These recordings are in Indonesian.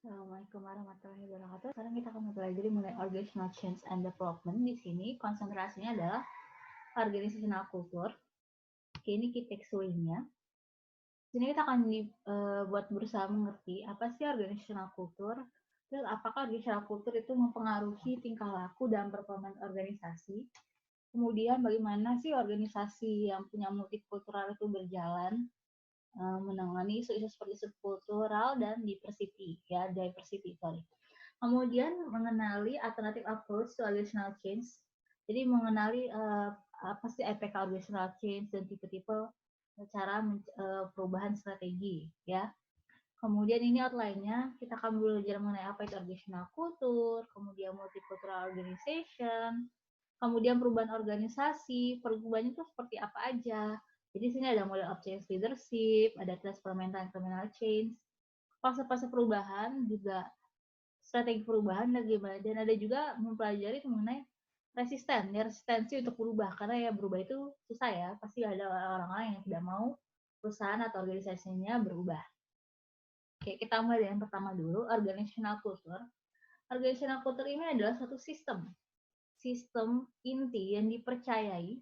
Assalamualaikum warahmatullahi wabarakatuh. Sekarang kita akan mempelajari mengenai organizational change and development. Di sini konsentrasinya adalah organizational culture. Oke, ini key takeaway-nya. Di sini kita akan buat berusaha mengerti apa sih organizational culture, terus apakah organizational culture itu mempengaruhi tingkah laku dan performa organisasi. Kemudian bagaimana sih organisasi yang punya multikultural itu berjalan, menangani isu-isu seperti subkultural dan diversity. Kemudian mengenali alternative approach to organizational change. Jadi mengenali apa sih efek organizational change dan tipe-tipe cara perubahan strategi, ya. Kemudian ini outline-nya, kita akan belajar mengenai apa itu organizational culture, kemudian multicultural organization, kemudian perubahan organisasi, perubahannya itu seperti apa aja. Jadi sini ada model of change leadership, ada transformation and criminal change, fase-fase perubahan, juga strategi perubahan dan gimana, dan ada juga mempelajari mengenai resistensi untuk berubah, karena ya berubah itu susah ya, pasti ada orang-orang yang tidak mau perusahaan atau organisasinya berubah. Oke, kita mulai dengan pertama dulu, organizational culture. Organizational culture ini adalah suatu sistem inti yang dipercayai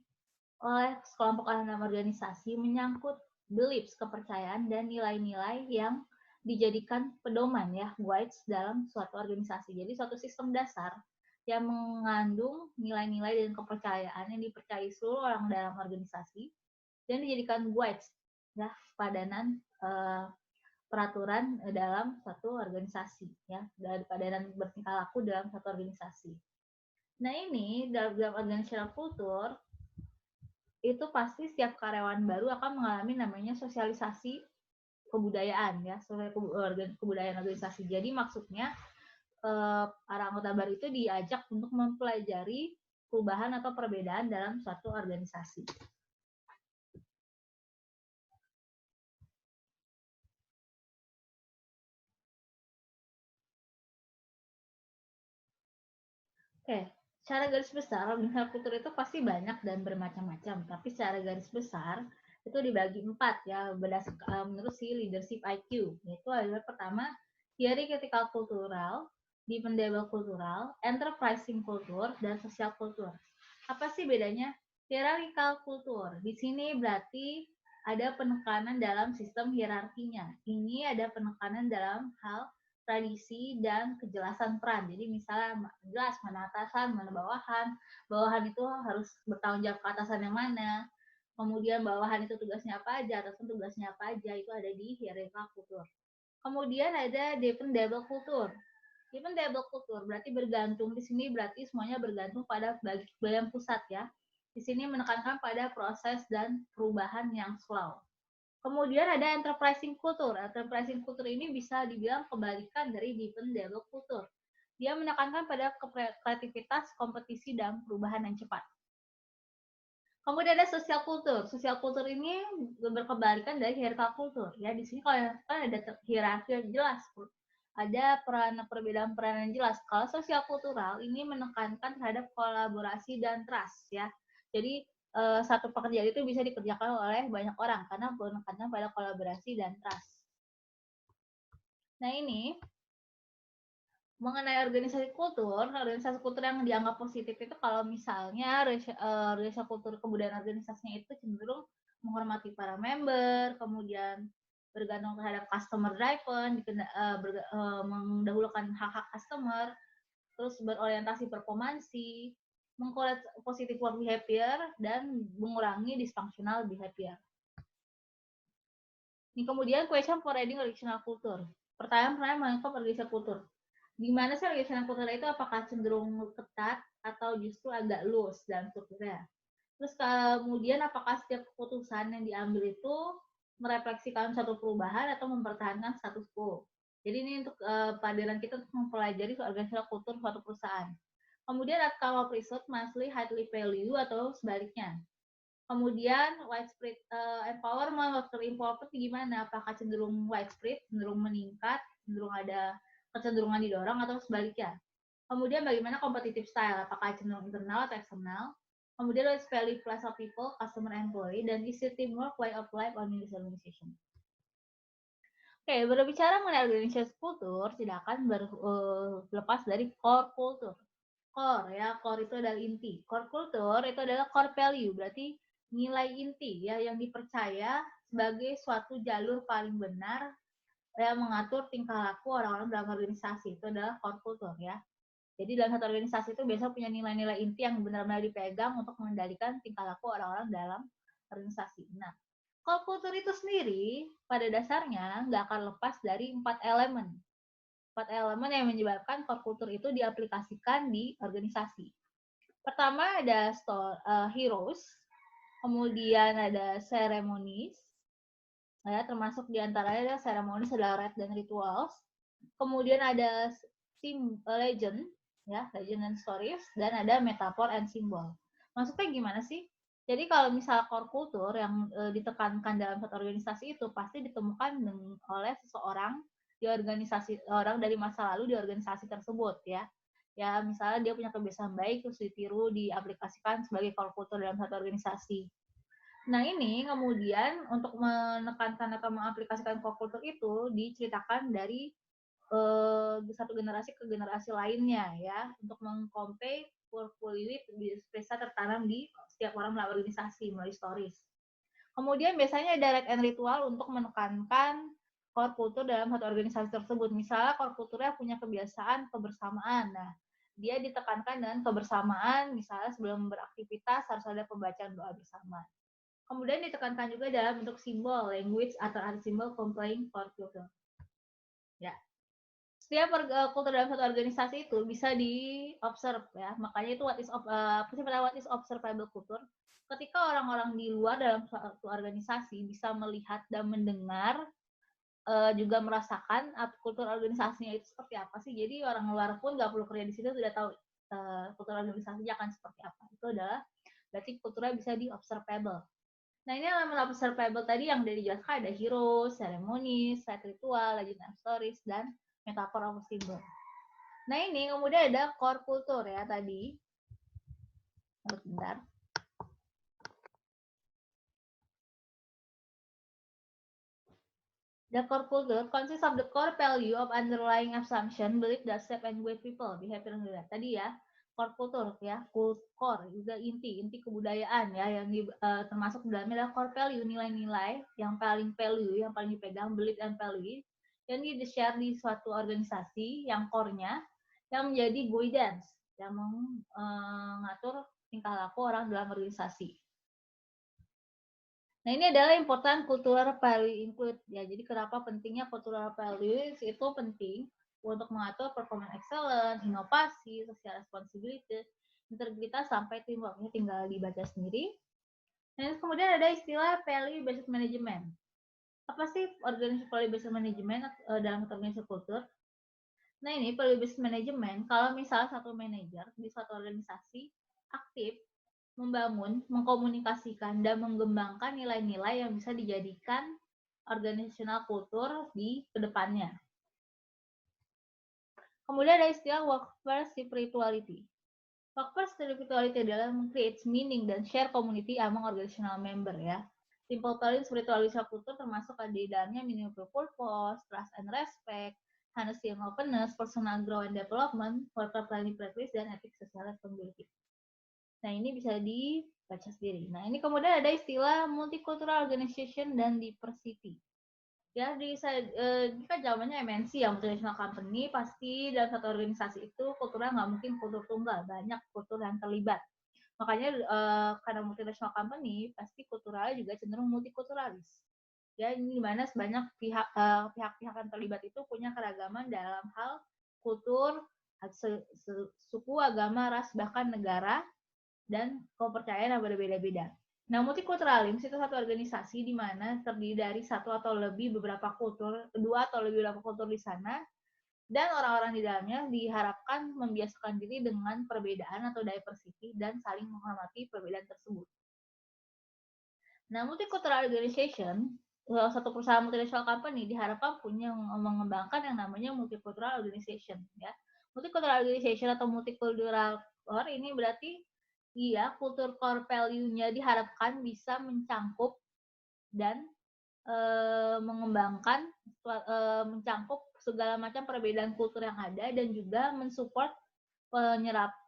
oleh sekelompok dalam organisasi menyangkut beliefs, kepercayaan, dan nilai-nilai yang dijadikan pedoman ya, guides dalam suatu organisasi. Jadi suatu sistem dasar yang mengandung nilai-nilai dan kepercayaan yang dipercayai seluruh orang dalam organisasi dan dijadikan guides ya, padanan peraturan dalam suatu organisasi ya, dan padanan bertingkah laku dalam satu organisasi. Nah, ini dalam organizational culture itu pasti setiap karyawan baru akan mengalami namanya sosialisasi kebudayaan ya, kebudayaan organisasi. Jadi maksudnya para anggota baru itu diajak untuk mempelajari perubahan atau perbedaan dalam suatu organisasi. Oke, secara garis besar organisasional kultur itu pasti banyak dan bermacam-macam, tapi secara garis besar itu dibagi 4 ya, berdasarkan menurut si leadership IQ. Yaitu adalah pertama, theory critical kultural, dependable kultural, enterprising kultur, dan sosial kultur. Apa sih bedanya? Hierarchical kultur. Di sini berarti ada penekanan dalam sistem hierarkinya. Ini ada penekanan dalam hal tradisi dan kejelasan peran. Jadi misalnya jelas mana atasan, mana bawahan. Bawahan itu harus bertanggung jawab ke atasan yang mana. Kemudian bawahan itu tugasnya apa aja, atasan tugasnya apa aja, itu ada di hierarchical kultur. Kemudian ada dependable kultur. Dependable kultur berarti bergantung, di sini berarti semuanya bergantung pada bagian pusat ya. Di sini menekankan pada proses dan perubahan yang slow. Kemudian ada enterprising culture. Enterprising culture ini bisa dibilang kebalikan dari dependable culture. Dia menekankan pada kreativitas, kompetisi, dan perubahan yang cepat. Kemudian ada social culture. Social culture ini berkebalikan dari hierarchical culture. Ya, di sini kalau kan ada hierarki yang jelas, ada perbedaan peran yang jelas. Kalau sosial kultural ini menekankan terhadap kolaborasi dan trust ya. Jadi satu pekerjaan itu bisa dikerjakan oleh banyak orang karena menekankan pada kolaborasi dan trust. Nah, ini mengenai organisasi kultur yang dianggap positif itu kalau misalnya organisasi kultur kebudayaan organisasinya itu cenderung menghormati para member, kemudian bergantung terhadap customer driven, mendahulukan hak-hak customer, terus berorientasi performansi, mengkolet positive work behavior, dan mengurangi dysfunctional behavior. Ini kemudian question for reading organizational culture. Pertanyaan mengenai organizational culture. Gimana sih organizational culture itu, apakah cenderung ketat atau justru agak loose dalam strukturnya? Terus kemudian apakah setiap keputusan yang diambil itu merefleksikan satu perubahan atau mempertahankan status quo? Jadi ini untuk pelajaran kita untuk mempelajari organizational culture suatu perusahaan. Kemudian outcome of research mostly highly value atau sebaliknya. Kemudian widespread empowerment, worker empowerment gimana? Apakah cenderung widespread, cenderung meningkat, cenderung ada kecenderungan didorong atau sebaliknya? Kemudian bagaimana competitive style? Apakah cenderung internal atau eksternal? Kemudian let's value plus of people, customer, employee, dan is it teamwork, way of life, or organization? Oke, berbicara mengenai organisasi kultur, tidak akan lepas dari core kultur. Core ya, core itu adalah inti. Core kultur itu adalah core value, berarti nilai inti ya yang dipercaya sebagai suatu jalur paling benar yang mengatur tingkah laku orang-orang dalam organisasi. Itu adalah core kultur ya. Jadi dalam satu organisasi itu biasanya punya nilai-nilai inti yang benar-benar dipegang untuk mengendalikan tingkah laku orang-orang dalam organisasi. Nah, core kultur itu sendiri pada dasarnya nggak akan lepas dari 4 elemen. 4 elemen yang menyebabkan core kultur itu diaplikasikan di organisasi. Pertama ada heroes, kemudian ada ceremonies, ya, termasuk diantaranya ada ceremonies adalah rite dan rituals. Kemudian ada legend, ya, legend and stories, dan ada metaphor and symbol. Maksudnya gimana sih? Jadi kalau misal core kultur yang ditekankan dalam satu organisasi itu pasti ditemukan oleh seseorang di organisasi orang dari masa lalu di organisasi tersebut ya. Ya misalnya dia punya kebiasaan baik terus ditiru diaplikasikan sebagai core kultur dalam satu organisasi. Nah ini kemudian untuk menekankan atau mengaplikasikan core kultur itu diceritakan dari satu generasi ke generasi lainnya ya untuk mengconvey portfolio bisa tertanam di setiap orang melalui organisasi melalui stories. Kemudian biasanya ada rite and ritual untuk menekankan core kultur dalam satu organisasi tersebut. Misalnya core kulturnya punya kebiasaan kebersamaan. Nah, dia ditekankan dengan kebersamaan, misalnya sebelum beraktivitas harus ada pembacaan doa bersama. Kemudian ditekankan juga dalam bentuk simbol, language atau art simbol complying core culture. Ya, setiap kultur dalam satu organisasi itu bisa di-observe ya. Makanya itu what is observable culture. Ketika orang-orang di luar dalam suatu organisasi bisa melihat dan mendengar juga merasakan kultur organisasinya itu seperti apa sih. Jadi orang luar pun nggak perlu kerja di situ sudah tahu kultur organisasinya akan seperti apa. Itu adalah berarti kulturnya bisa di-observable. Nah, ini elemen observable tadi yang udah dijelaskan ada hero, ceremonies, site ritual, legend and stories, dan metaphor of symbol. Nah, ini kemudian ada core culture ya tadi. Bentar. The core culture consists of the core value of underlying assumption, belief that shape and guide people, behavior and behavior. Tadi ya, core culture ya, core juga inti kebudayaan ya yang termasuk dalamnya adalah core value, nilai-nilai yang paling value, yang paling dipegang, belief and value yang di-share di suatu organisasi yang core-nya yang menjadi guidance yang mengatur tingkah laku orang dalam organisasi. Nah, ini adalah important cultural value include ya. Jadi kenapa pentingnya cultural values itu penting untuk mengatur performance excellence, inovasi, social responsibility, integritas sampai teamwork. Ini tinggal dibaca sendiri. Dan kemudian ada istilah value based management. Apa sih organisasi value based management dalam organisasi kultur? Nah, ini value based management kalau misalnya satu manajer di suatu organisasi aktif membangun, mengkomunikasikan, dan mengembangkan nilai-nilai yang bisa dijadikan organizational culture di kedepannya. Kemudian ada istilah workplace spirituality. Workplace spirituality adalah create meaning dan share community among organizational member ya. Simple value spirituality culture termasuk di dalamnya meaningful purpose, trust and respect, honesty and openness, personal growth and development, worker planning practice, dan ethics social responsibility. Nah, ini bisa dibaca sendiri. Nah, ini kemudian ada istilah multicultural organization dan diversity. Ya, jika zamannya MNC ya, multinational company, pasti dalam satu organisasi itu kulturnya nggak mungkin kultur tunggal, banyak kultur yang terlibat. Makanya karena multinational company, pasti kulturalnya juga cenderung multikulturalis. Ya, ini dimana sebanyak pihak-pihak yang terlibat itu punya keragaman dalam hal kultur, suku, agama, ras, bahkan negara, dan kepercayaan yang berbeda-beda. Nah, multikulturalisme itu satu organisasi di mana terdiri dari satu atau lebih beberapa kultur, dua atau lebih beberapa kultur di sana, dan orang-orang di dalamnya diharapkan membiasakan diri dengan perbedaan atau diversity dan saling menghormati perbedaan tersebut. Nah, multicultural organization, salah satu perusahaan multinational company diharapkan punya mengembangkan yang namanya multicultural organization. Ya, multicultural organization atau multicultural ini berarti iya, kultur core value-nya diharapkan bisa mencangkup dan mengembangkan, mencangkup segala macam perbedaan kultur yang ada dan juga mensupport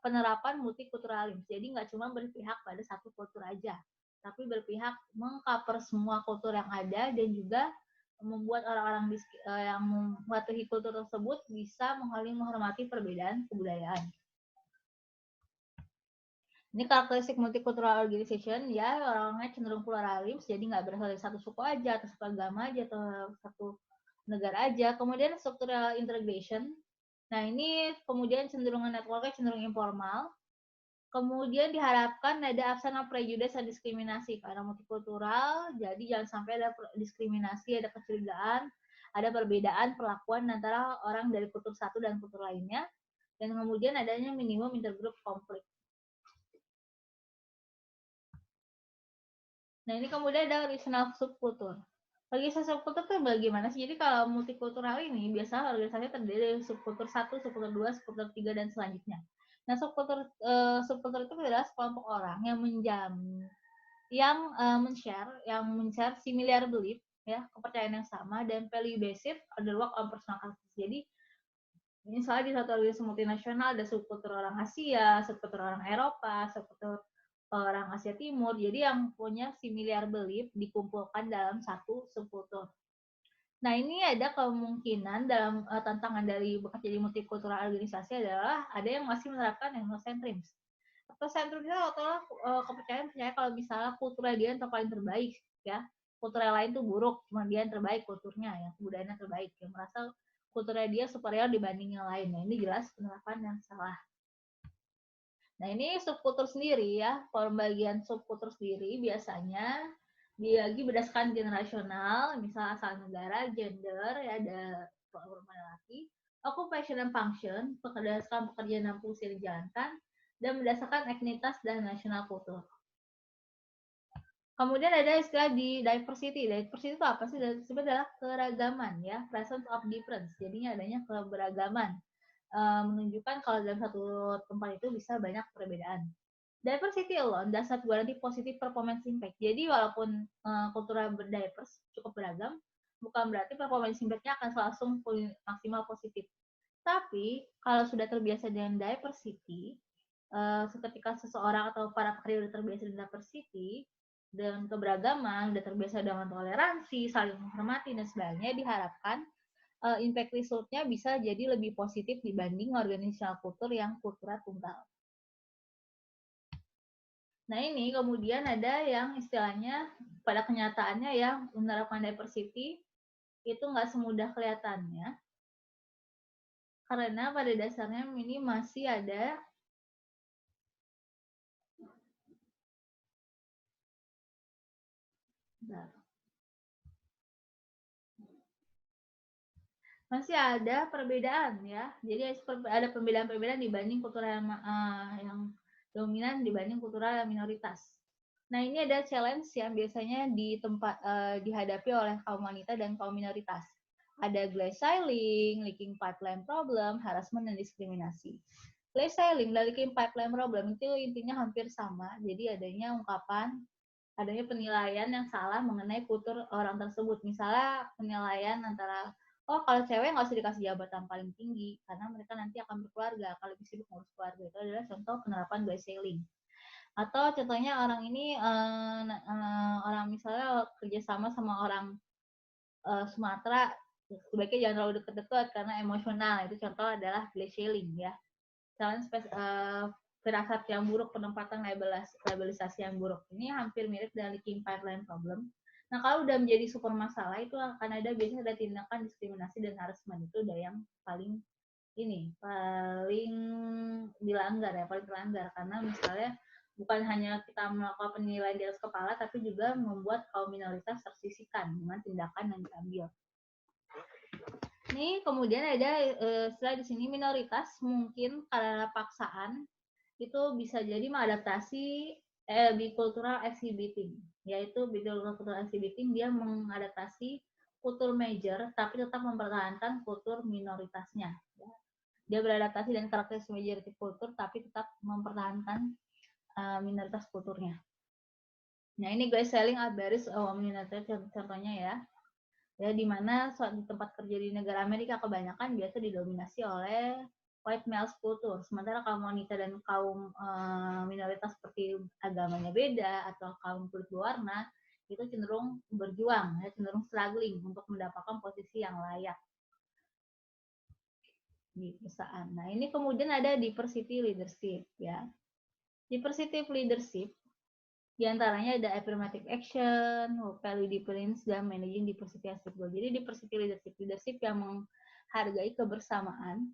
penerapan multikulturalisme. Jadi nggak cuma berpihak pada satu kultur aja, tapi berpihak mengcover semua kultur yang ada dan juga membuat orang-orang yang mematuhi kultur tersebut bisa menghormati perbedaan kebudayaan. Ini karakteristik multicultural organization, ya orang-orangnya cenderung pluralis, jadi nggak berasal dari satu suku aja, atau satu agama aja, atau satu negara aja. Kemudian structural integration, nah ini kemudian cenderungan networknya cenderung informal. Kemudian diharapkan ada absen of prejudice dan diskriminasi karena multikultural, jadi jangan sampai ada diskriminasi, ada kecurigaan, ada perbedaan perlakuan antara orang dari kultur satu dan kultur lainnya, dan kemudian adanya minimum intergroup konflik. Nah, ini kemudian ada regional subkultur. Organisasi subkultur itu bagaimana sih? Jadi kalau multikultural ini biasanya organisasinya terdiri dari subkultur 1, subkultur 2, subkultur 3, dan selanjutnya. Nah, subkultur itu adalah sekelompok orang yang men-share similar belief, ya, kepercayaan yang sama, dan value based on the work on personal culture. Jadi misalnya di satu organisasi multinasional ada subkultur orang Asia, subkultur orang Eropa, subkultur orang Asia Timur. Jadi yang punya similar belief dikumpulkan dalam satu subkultur. Nah, ini ada kemungkinan dalam tantangan dari bekerja di multikultural organisasi adalah ada yang masih menerapkan ethnocentrism. Ethnocentrism itu adalah kepercayaan percaya kalau misalnya kulturnya dia yang paling terbaik, ya. Kultur yang lain tuh buruk, cuma dia yang terbaik kulturnya, ya, kebudayaannya terbaik, yang merasa kulturnya dia superior dibanding yang lain. Nah, ini jelas penerapan yang salah. Nah, ini subkultur sendiri, ya. Pembagian subkultur sendiri biasanya dibagi berdasarkan generasional, misal asal negara, gender, ya, ada perempuan laki, occupation and function, berdasarkan pekerjaan dan fungsi yang dijalankan, dan berdasarkan etnitas dan nasional kultur. Kemudian ada istilah di diversity. Diversity itu apa sih? Diversity adalah keragaman, ya, presence of difference. Jadinya adanya keberagaman. Menunjukkan kalau dalam satu tempat itu bisa banyak perbedaan. Diversity alone does not guarantee positive performance impact. Jadi walaupun kulturnya berdivers, cukup beragam, bukan berarti performance impact-nya akan langsung maksimal positif. Tapi kalau sudah terbiasa dengan diversity, ketika seseorang atau para pekerja sudah terbiasa dengan diversity, dengan keberagaman, sudah terbiasa dengan toleransi, saling menghormati, dan sebagainya, diharapkan impact result-nya bisa jadi lebih positif dibanding organisasi kultur yang kulturnya tunggal. Nah, ini kemudian ada yang istilahnya pada kenyataannya ya menerapkan diversity itu nggak semudah kelihatannya karena pada dasarnya ini masih ada perbedaan, ya. Jadi ada perbedaan-perbedaan dibanding kultur yang dominan dibanding kultur yang minoritas. Nah, ini ada challenge yang biasanya dihadapi oleh kaum wanita dan kaum minoritas. Ada glass ceiling, leaking pipeline problem, harassment, dan diskriminasi. Glass ceiling dan leaking pipeline problem itu intinya hampir sama. Jadi adanya penilaian yang salah mengenai kultur orang tersebut. Misalnya penilaian antara, oh kalau cewek nggak usah dikasih jabatan paling tinggi karena mereka nanti akan berkeluarga, kalau lebih sibuk ngurus keluarga. Itu adalah contoh penerapan glass ceiling. Atau contohnya orang ini orang misalnya kerjasama sama orang Sumatera, sebaiknya jangan terlalu dekat-dekat karena emosional. Itu contoh adalah glass ceiling, ya. Misalnya firasat yang buruk, penempatan labelisasi yang buruk. Ini hampir mirip dengan leaking pipeline problem. Nah, kalau udah menjadi super masalah, itu akan biasanya ada tindakan diskriminasi dan harassment. Itu udah yang paling dilanggar karena misalnya bukan hanya kita melakukan penilaian di atas kepala, tapi juga membuat kaum minoritas tersisihkan dengan tindakan yang diambil. Ini kemudian ada setelah di sini minoritas mungkin karena paksaan itu bisa jadi mengadaptasi bicultural exhibiting, yaitu bicultural exhibiting dia mengadaptasi kultur major tapi tetap mempertahankan kultur minoritasnya. Dia beradaptasi dengan karakteristik majority kultur tapi tetap mempertahankan minoritas kulturnya. Nah, ini guys, selling at Barry's Women United contohnya ya. Ya, di mana di tempat kerja di negara Amerika kebanyakan biasa didominasi oleh white male culture. Sementara kaum wanita dan kaum minoritas seperti agamanya beda atau kaum kulit berwarna itu cenderung berjuang, ya, cenderung struggling untuk mendapatkan posisi yang layak di perusahaan. Nah, ini kemudian ada diversity leadership ya. Diversity leadership di antaranya ada affirmative action, value difference, dan managing diversity aspect goal. Jadi diversity leadership yang menghargai kebersamaan.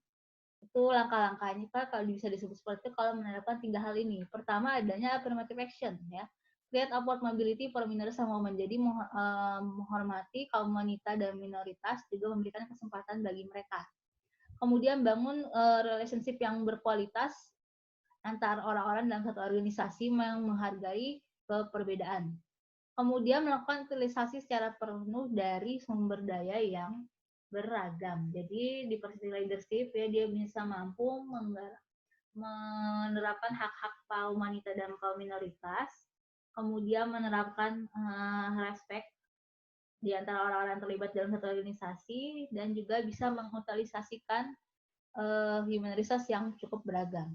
Itu langkah-langkahnya Pak kalau bisa disebut seperti itu kalau menerapkan 3 hal ini. Pertama adanya affirmative action ya. Create upward mobility for minorities and women. Jadi menghormati kaum wanita dan minoritas juga memberikan kesempatan bagi mereka. Kemudian bangun relationship yang berkualitas antara orang-orang dalam satu organisasi yang menghargai perbedaan. Kemudian melakukan utilisasi secara penuh dari sumber daya yang beragam. Jadi diversity leadership ya dia bisa mampu menerapkan hak-hak kaum wanita dan kaum minoritas, kemudian menerapkan respect di antara orang-orang yang terlibat dalam satu organisasi dan juga bisa mengutilisasikan human resource yang cukup beragam.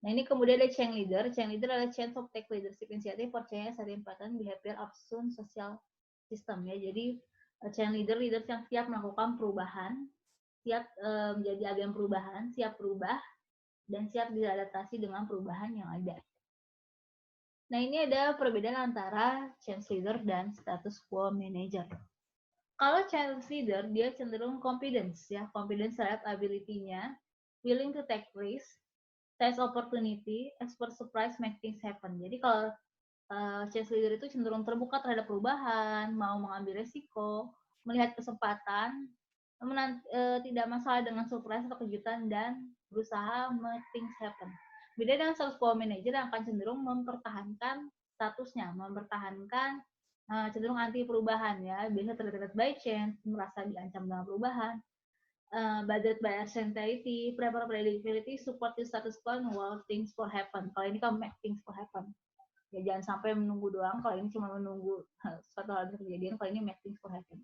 Nah, ini kemudian ada change leader. Change leader adalah change of take leadership initiative for change as important behavior of soon social system ya. Jadi change leader yang siap melakukan perubahan, siap menjadi agen perubahan, siap berubah dan siap beradaptasi dengan perubahan yang ada. Nah, ini ada perbedaan antara change leader dan status quo manager. Kalau change leader dia cenderung confidence ya, confidence terhadap ability-nya, willing to take risk, seize opportunity, expert surprise, make things happen. Jadi kalau change leader itu cenderung terbuka terhadap perubahan, mau mengambil resiko, melihat kesempatan, tidak masalah dengan surprise atau kejutan, dan berusaha make things happen. Beda dengan status quo manager yang akan cenderung mempertahankan statusnya, mempertahankan cenderung anti perubahan ya, biasa terdekat by chance, merasa diancam dengan perubahan, budget by uncertainty, prepare predictability, support the status quo, while things for happen. Kalau ini kan make things for happen. Ya jangan sampai menunggu doang, kalau ini cuma menunggu suatu hal terjadi, kalau ini make things for happen.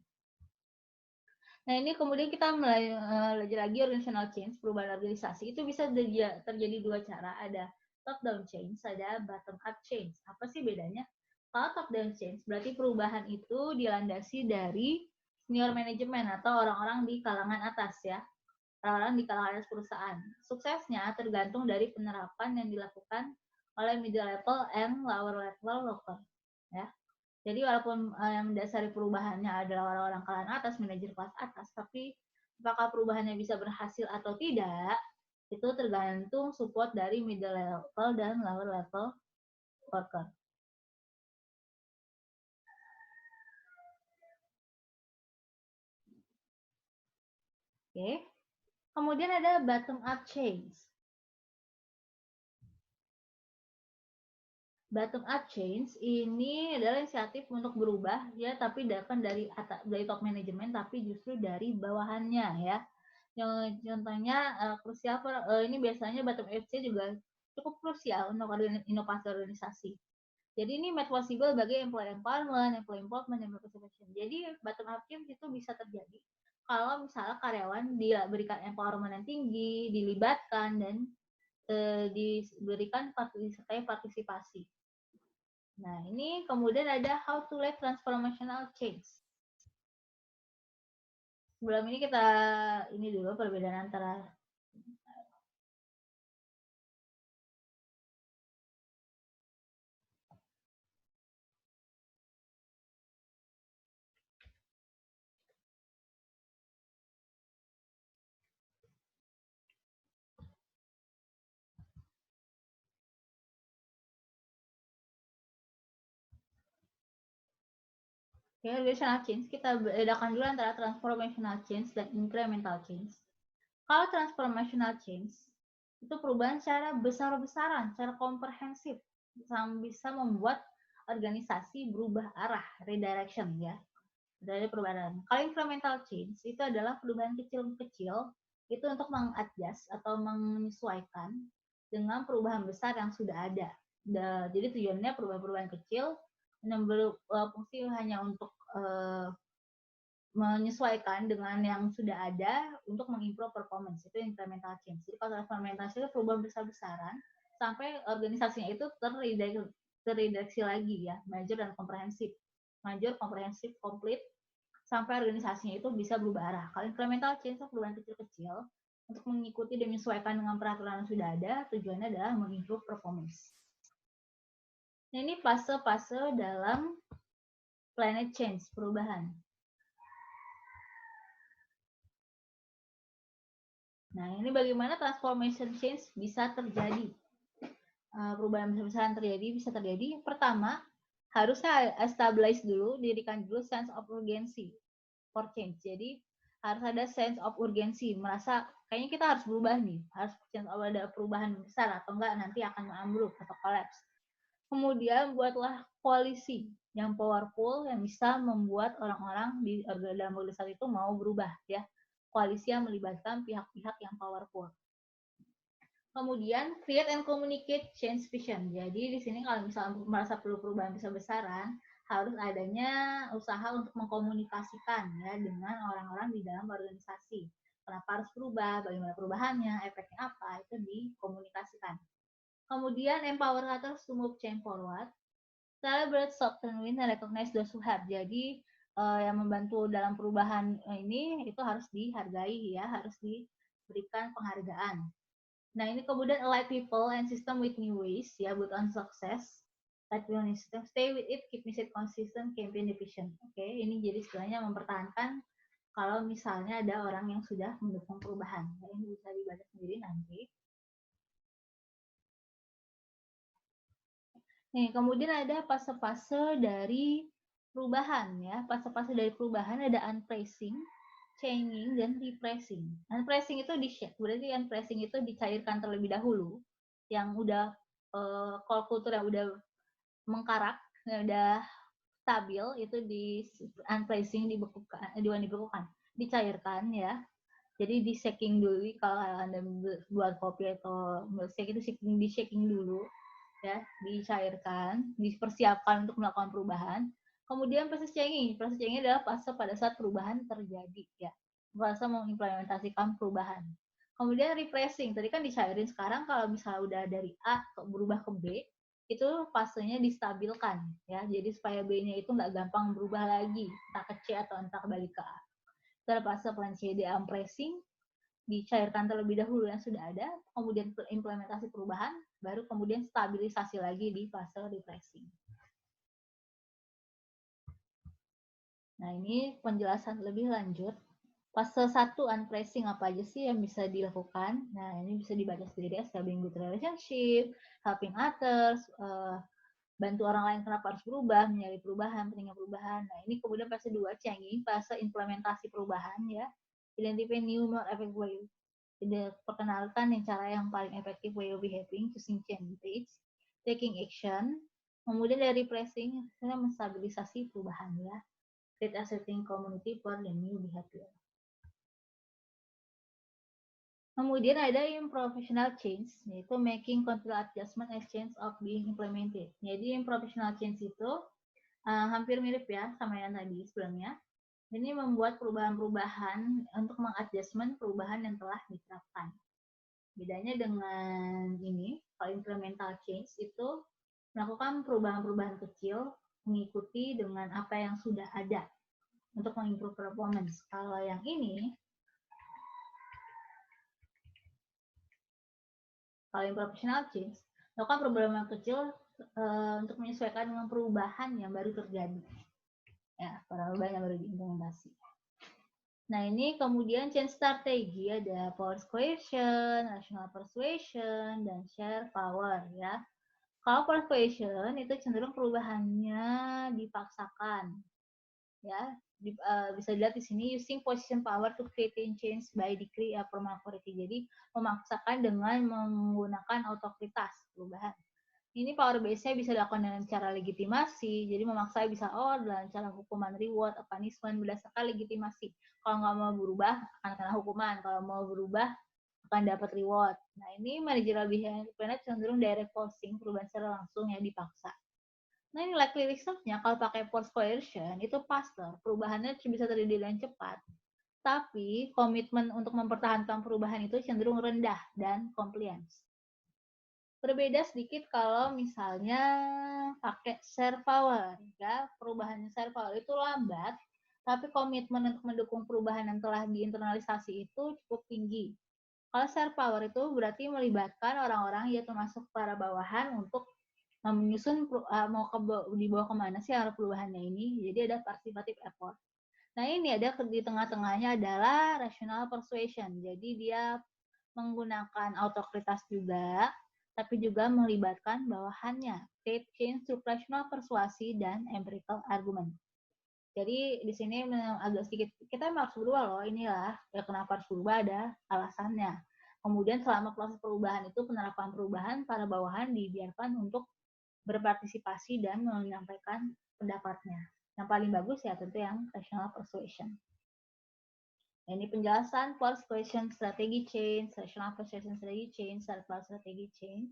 Nah, ini kemudian kita belajar lagi organizational change, perubahan organisasi. Itu bisa terjadi dua cara, ada top down change, ada bottom up change. Apa sih bedanya? Kalau top down change berarti perubahan itu dilandasi dari senior manajemen atau orang-orang di kalangan atas ya. Orang-orang di kalangan atas perusahaan. Suksesnya tergantung dari penerapan yang dilakukan oleh middle level and lower level worker ya. Jadi walaupun yang mendasari perubahannya adalah orang-orang kalangan atas, manajer kelas atas, tapi apakah perubahannya bisa berhasil atau tidak, itu tergantung support dari middle level dan lower level worker. Oke. Kemudian ada bottom up change. Bottom up change ini adalah inisiatif untuk berubah ya, tapi bukan dari top manajemen, tapi justru dari bawahannya ya. Yang contohnya krusial ini biasanya bottom up change juga cukup krusial untuk inovasi organisasi. Jadi ini made possible bagi employee empowerment, employee involvement, employee participation. Jadi bottom up change itu bisa terjadi kalau misalnya karyawan diberikan empowerment yang tinggi, dilibatkan dan diberikan partisipasi. Nah, ini kemudian ada how to lead transformational change. Sebelum ini kita ini dulu perbedaan antara ya, organizational change. Kita bedakan dulu antara transformational change dan incremental change. Kalau transformational change itu perubahan secara besar-besaran, secara komprehensif, bisa membuat organisasi berubah arah, redirection ya, dari perubahan. Kalau incremental change itu adalah perubahan kecil-kecil itu untuk mengadjust atau menyesuaikan dengan perubahan besar yang sudah ada. Jadi tujuannya perubahan-perubahan kecil yang berfungsi hanya untuk menyesuaikan dengan yang sudah ada untuk mengimprove performance, itu incremental change. Jadi kalau transformasi itu perubahan besar-besaran sampai organisasinya itu terdireksi lagi ya, major dan komprehensif. Major, komprehensif, complete, sampai organisasinya itu bisa berubah arah. Kalau incremental change itu perubahan kecil-kecil untuk mengikuti dan menyesuaikan dengan peraturan yang sudah ada, tujuannya adalah mengimprove performance. Nah, ini fase-fase dalam planet change, perubahan. Nah, ini bagaimana transformation change bisa terjadi. Perubahan besar-besaran bisa terjadi. Pertama, harusnya establish dulu, dirikan dulu sense of urgency for change. Jadi, harus ada sense of urgency, merasa kayaknya kita harus berubah nih, harus ada perubahan besar atau enggak nanti akan ambruk atau collapse. Kemudian buatlah koalisi yang powerful yang bisa membuat orang-orang di dalam organisasi itu mau berubah ya. Koalisi yang melibatkan pihak-pihak yang powerful. Kemudian create and communicate change vision. Jadi di sini kalau misalnya merasa perlu perubahan besar-besaran, harus adanya usaha untuk mengkomunikasikan ya dengan orang-orang di dalam organisasi. Kenapa harus berubah, bagaimana perubahannya, efeknya apa, itu dikomunikasikan. Kemudian empower others to move change forward. Celebrate soften win and recognize those who have. Jadi yang membantu dalam perubahan ini itu harus dihargai ya, harus diberikan penghargaan. Nah, ini kemudian align people and system with new ways ya, buat on success. Like system, stay with it, keep it consistent, campaign efficient. Oke, ini jadi istilahnya mempertahankan kalau misalnya ada orang yang sudah mendukung perubahan. Nah, ini bisa dibaca sendiri nanti. Nih, kemudian ada fase-fase dari perubahan ya. Fase-fase dari perubahan ada unpressing, changing, dan repressing. Unpressing itu di-shake, berarti unpressing itu dicairkan terlebih dahulu. Yang udah call culture yang udah mengkarak, yang udah stabil, itu di unpressing, dibekukan, dicairkan ya. Jadi di shaking dulu, kalau Anda buat kopi atau milkshake itu di shaking dulu ya, dicairkan, dipersiapkan untuk melakukan perubahan. Kemudian proses changing adalah fase pada saat perubahan terjadi ya, fase mengimplementasikan perubahan. Kemudian repressing, tadi kan dicairin, sekarang kalau misalnya udah dari A berubah ke B, itu fasenya distabilkan ya, jadi supaya B-nya itu nggak gampang berubah lagi, entah ke C atau entah balik ke A. Setelah fase unpressing, dicairkan terlebih dahulu yang sudah ada, kemudian implementasi perubahan, baru kemudian stabilisasi lagi di fase repressing. Nah, ini penjelasan lebih lanjut. Fase 1 unpressing apa aja sih yang bisa dilakukan? Nah, ini bisa dibaca sendiri, establishing good relationship, helping others, bantu orang lain kenapa harus berubah, mencari perubahan, pentingnya perubahan. Nah, ini kemudian fase 2 changing, fase implementasi perubahan ya. Identify new more effective way. Perkenalkan yang cara yang paling efektif way of behaving, choosing change, taking action. Kemudian dari repressing, saya menstabilisasi perubahan ya. Create a setting community for the new behavior. Kemudian ada professional change, yaitu making control adjustment as change of being implemented. Jadi professional change itu hampir mirip ya sama yang tadi sebelumnya. Ini membuat perubahan-perubahan untuk mengadjustment perubahan yang telah diterapkan. Bedanya dengan ini, kalau incremental change itu melakukan perubahan-perubahan kecil mengikuti dengan apa yang sudah ada untuk mengimprove performance. Kalau yang ini, kalau yang professional change, melakukan perubahan kecil untuk menyesuaikan dengan perubahan yang baru terjadi. Ya, perubahan yang baru diimplementasi. Nah, ini kemudian change strategi, ada power coercion, rational persuasion, dan share power ya. Kalau persuasion itu cenderung perubahannya dipaksakan. Ya, bisa dilihat di sini, using position power to create change by decree or authority. Jadi memaksakan dengan menggunakan otoritas perubahan. Ini power base-nya bisa dilakukan dengan cara legitimasi, jadi memaksa bisa dengan cara hukuman, reward, punishment berdasarkan legitimasi. Kalau nggak mau berubah akan kena hukuman, kalau mau berubah akan dapat reward. Nah, ini managerial behavior cenderung direct forcing, perubahan secara langsung yang dipaksa. Nah, ini likely result-nya kalau pakai force coercion itu faster, perubahannya bisa terjadi dengan cepat. Tapi komitmen untuk mempertahankan perubahan itu cenderung rendah dan compliance. Berbeda sedikit kalau misalnya pakai share power, ya perubahan share power itu lambat, tapi komitmen untuk mendukung perubahan yang telah diinternalisasi itu cukup tinggi. Kalau share power itu berarti melibatkan orang-orang ya termasuk para bawahan untuk menyusun mau dibawa kemana sih arah perubahannya ini. Jadi ada participative effort. Nah ini ada di tengah-tengahnya adalah rational persuasion. Jadi dia menggunakan autoritas juga, tapi juga melibatkan bawahannya. State change through rational persuasi dan empirical argument. Jadi di sini agak sedikit kita harus berubah loh, inilah ya kenapa harus berubah ada alasannya. Kemudian selama proses perubahan itu penerapan perubahan para bawahan dibiarkan untuk berpartisipasi dan menyampaikan pendapatnya. Yang paling bagus ya tentu yang rational persuasion. Ini penjelasan force coercion strategy change, rational persuasion strategy change, circular strategy change.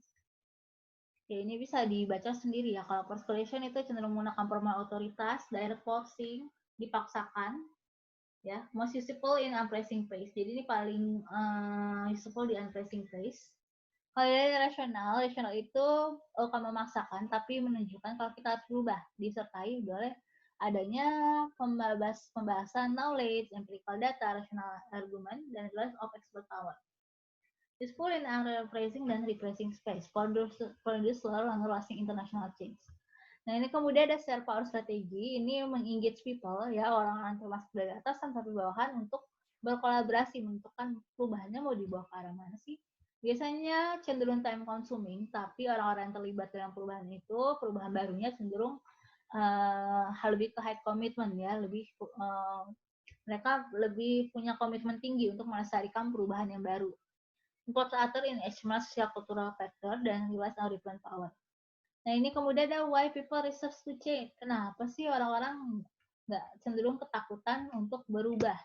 Oke, ini bisa dibaca sendiri ya. Kalau force coercion itu cenderung menggunakan formal otoritas, direct forcing, dipaksakan, ya. Most useful in unpressing phase. Jadi ini paling useful di unpressing phase. Kalau dari rasional itu akan memaksakan, tapi menunjukkan kalau kita harus berubah, disertai oleh adanya pembahasan knowledge, empirical data, rational argument, dan loss of expert power. Useful in rephrasing dan repressing space, produce long-lasting international change. Nah ini kemudian ada share power strategi, ini mengengage people, ya orang-orang termasuk dari atasan sampai bawahan untuk berkolaborasi menentukan perubahannya mau dibawa ke arah mana sih. Biasanya cenderung time consuming, tapi orang-orang yang terlibat dalam perubahan itu, perubahan barunya cenderung lebih ke high commitment ya, mereka lebih punya komitmen tinggi untuk melestarikan perubahan yang baru. Import other in external social cultural factor dan realize our different power. Nah ini kemudian ada why people research to change. Kenapa sih orang-orang nggak cenderung ketakutan untuk berubah?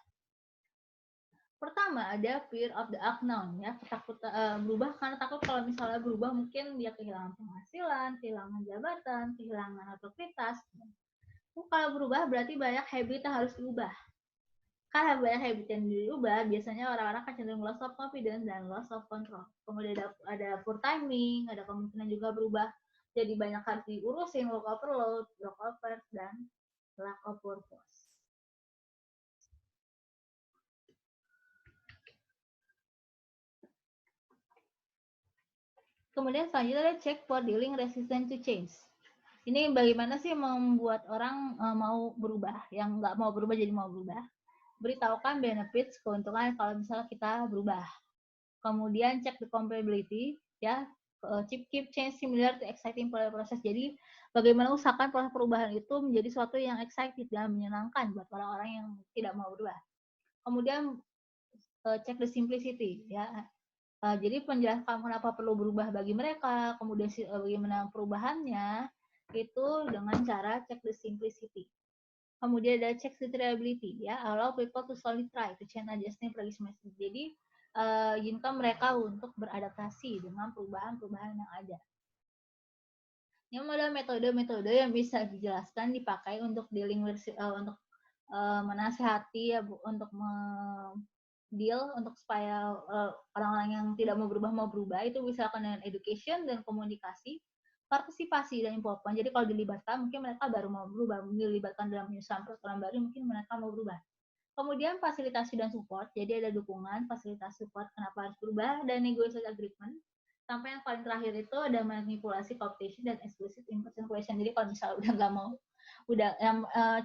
Pertama ada fear of the unknown ya, ketakutan berubah karena takut kalau misalnya berubah mungkin dia kehilangan penghasilan, kehilangan jabatan, kehilangan otoritas. Kalau berubah berarti banyak habit yang harus diubah. Karena banyak habit yang diubah, biasanya orang-orang akan cenderung loss of confidence dan loss of control. Kemudian ada poor timing, ada kemungkinan juga berubah jadi banyak harus diurusin, work overload, work over, dan lack of purpose. Kemudian selanjutnya ada check for dealing resistant to change. Ini bagaimana sih membuat orang mau berubah, yang nggak mau berubah jadi mau berubah. Beritahukan benefits, keuntungan kalau misalnya kita berubah. Kemudian cek the compatibility, ya, keep change similar to exciting process. Jadi bagaimana usahakan proses perubahan itu menjadi sesuatu yang excited dan menyenangkan buat orang-orang yang tidak mau berubah. Kemudian cek the simplicity, ya. Jadi penjelasan kenapa perlu berubah bagi mereka, kemudian bagaimana perubahannya itu dengan cara cek the simplicity. Kemudian ada check the reliability, ya, allow people to slowly try to change adjusting pragmatism. Jadi izinkan mereka untuk beradaptasi dengan perubahan-perubahan yang ada. Yang ada metode-metode yang bisa dijelaskan dipakai untuk dealing with, untuk menasihati ya, untuk deal untuk supaya orang-orang yang tidak mau berubah itu misalkan dengan education dan komunikasi, partisipasi dan involvement. Jadi kalau dilibatkan mungkin mereka baru mau berubah, dilibatkan dalam penyusunan program baru mungkin mereka mau berubah. Kemudian fasilitasi dan support, jadi ada dukungan, fasilitas support kenapa harus berubah, dan negotiation agreement. Sampai yang paling terakhir itu ada manipulasi, competition, dan explicit in-person question. Jadi kalau misalnya udah nggak mau, udah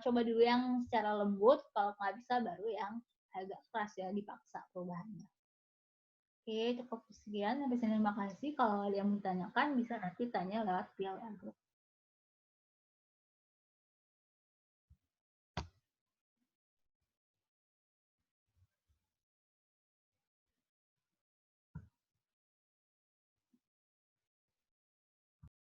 coba dulu yang secara lembut, kalau nggak bisa baru yang agak keras ya, dipaksa perubahannya. Oke, cukup sekian. Sampai sini terima kasih. Kalau ada yang mau ditanyakan, bisa nanti tanya lewat via group.